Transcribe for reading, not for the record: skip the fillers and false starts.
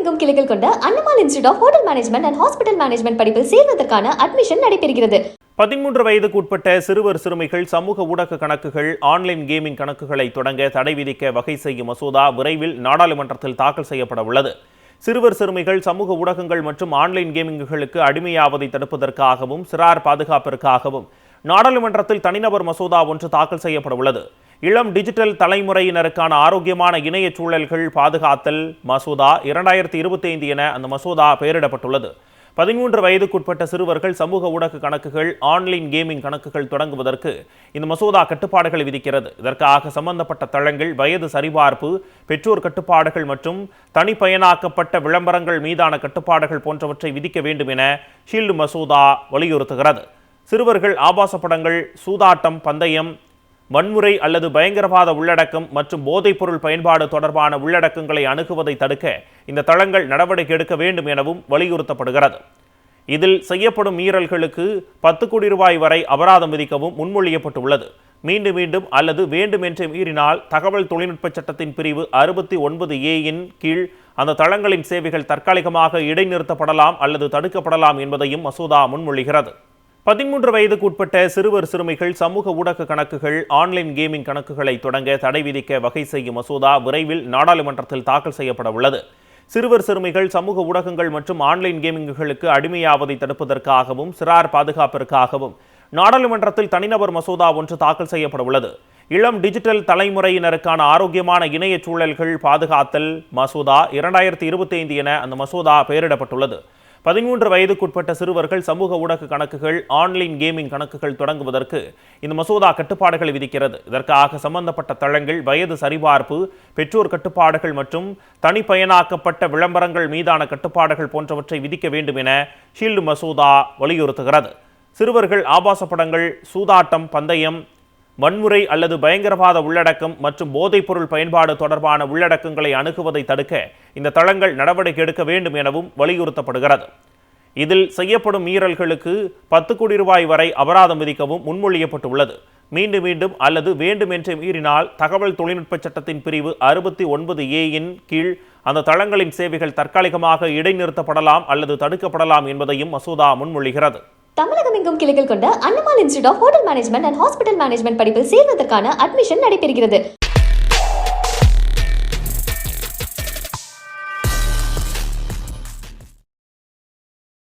தமிழகமெங்கும் கிளைகள் கொண்ட Annamal institute of hotel management and hospital management படிப்பில் சேர்வதற்கான அட்மிஷன் நடைபெறுகிறது. 13 வயதுக்கு உட்பட்ட சிறுவர் சிறுமிகள் சமூக ஊடக கணக்குகள், ஆன்லைன் கேமிங் கணக்குகளை தொடங்க தடை விதிக்க வகை செய்யும் மசோதா விரைவில் நாடாளுமன்றத்தில் தாக்கல் செய்யப்பட உள்ளது. சிறுவர் சிறுமிகள் சமூக ஊடகங்கள் மற்றும் ஆன்லைன் கேமிங்குகளுக்கு அடிமையாவதை தடுப்பதற்காகவும் சிறார் பாதுகாப்பிற்காகவும் நாடாளுமன்றத்தில் தனிநபர் மசோதா ஒன்று தாக்கல் செய்யப்பட உள்ளது. இளம் டிஜிட்டல் தலைமுறையினருக்கான ஆரோக்கியமான இணைய சூழல்கள் பாதுகாத்தல் மசோதா 2025 என அந்த மசோதா பெயரிடப்பட்டுள்ளது. 13 வயதுக்குட்பட்ட சிறுவர்கள் சமூக ஊடக கணக்குகள், ஆன்லைன் கேமிங் கணக்குகள் தொடங்குவதற்கு இந்த மசோதா கட்டுப்பாடுகளை விதிக்கிறது. இதற்காக சம்பந்தப்பட்ட தளங்கள் வயது சரிபார்ப்பு, பெற்றோர் கட்டுப்பாடுகள் மற்றும் தனிப்பயனாக்கப்பட்ட விளம்பரங்கள் மீதான கட்டுப்பாடுகள் போன்றவற்றை விதிக்க வேண்டும் என ஷீல்டு மசோதா வலியுறுத்துகிறது. சிறுவர்கள் ஆபாச படங்கள், சூதாட்டம், பந்தயம், வன்முறை அல்லது பயங்கரவாத உள்ளடக்கம் மற்றும் போதைப்பொருள் பயன்பாடு தொடர்பான உள்ளடக்கங்களை அணுகுவதை தடுக்க இந்த தளங்கள் நடவடிக்கை எடுக்க வேண்டும் எனவும் வலியுறுத்தப்படுகிறது. இதில் செய்யப்படும் மீறல்களுக்கு 10 கோடி ரூபாய் வரை அபராதம் விதிக்கவும் முன்மொழியப்பட்டுள்ளது. மீண்டும் அல்லது வேண்டுமென்றே மீறினால் தகவல் தொழில்நுட்ப சட்டத்தின் பிரிவு 69A கீழ் அந்த தளங்களின் சேவைகள் தற்காலிகமாக இடைநிறுத்தப்படலாம் அல்லது தடுக்கப்படலாம் என்பதையும் மசோதா முன்மொழிகிறது. 13 வயதுக்கு உட்பட்ட சிறுவர் சிறுமிகள் சமூக ஊடக கணக்குகள், ஆன்லைன் கேமிங் கணக்குகளை தொடங்க தடை விதிக்க வகை செய்யும் மசோதா விரைவில் நாடாளுமன்றத்தில் தாக்கல் செய்யப்பட உள்ளது. சிறுவர் சிறுமிகள் சமூக ஊடகங்கள் மற்றும் ஆன்லைன் கேமிங்குகளுக்கு அடிமையாவதை தடுப்பதற்காகவும் சிறார் பாதுகாப்பிற்காகவும் நாடாளுமன்றத்தில் தனிநபர் மசோதா ஒன்று தாக்கல் செய்யப்பட உள்ளது. இளம் டிஜிட்டல் தலைமுறையினருக்கான ஆரோக்கியமான இணைய சூழல்கள் பாதுகாத்தல் மசோதா 2025 என அந்த மசோதா பெயரிடப்பட்டுள்ளது. 13 வயதுக்குட்பட்ட சிறுவர்கள் சமூக ஊடக கணக்குகள், ஆன்லைன் கேமிங் கணக்குகள் தொடங்குவதற்கு இந்த மசோதா கட்டுப்பாடுகளை விதிக்கிறது. இதற்காக சம்பந்தப்பட்ட தளங்கள் வயது சரிபார்ப்பு, பெற்றோர் கட்டுப்பாடுகள் மற்றும் தனிப்பயனாக்கப்பட்ட விளம்பரங்கள் மீதான கட்டுப்பாடுகள் போன்றவற்றை விதிக்க வேண்டும் என ஷீல்டு மசோதா வலியுறுத்துகிறது. சிறுவர்கள் ஆபாச படங்கள், சூதாட்டம், பந்தயம், வன்முறை அல்லது பயங்கரவாத உள்ளடக்கம் மற்றும் போதைப்பொருள் பயன்பாடு தொடர்பான உள்ளடக்கங்களை அணுகுவதை தடுக்க இந்த தளங்கள் நடவடிக்கை எடுக்க வேண்டும் எனவும் வலியுறுத்தப்படுகிறது. இதில் செய்யப்படும் மீறல்களுக்கு 10 கோடி ரூபாய் வரை அபராதம் விதிக்கவும் முன்மொழியப்பட்டுள்ளது. மீண்டும் அல்லது வேண்டுமென்றே மீறினால் தகவல் தொழில்நுட்ப சட்டத்தின் பிரிவு 69A கீழ் அந்த தளங்களின் சேவைகள் தற்காலிகமாக இடைநிறுத்தப்படலாம் அல்லது தடுக்கப்படலாம் என்பதையும் மசோதா முன்மொழிகிறது. தமிழகமெங்கும் கிளைகள் கொண்ட Annamal institute of hotel management and hospital management படிப்பில் சேர்வதற்கான அட்மிஷன் நடைபெறுகிறது.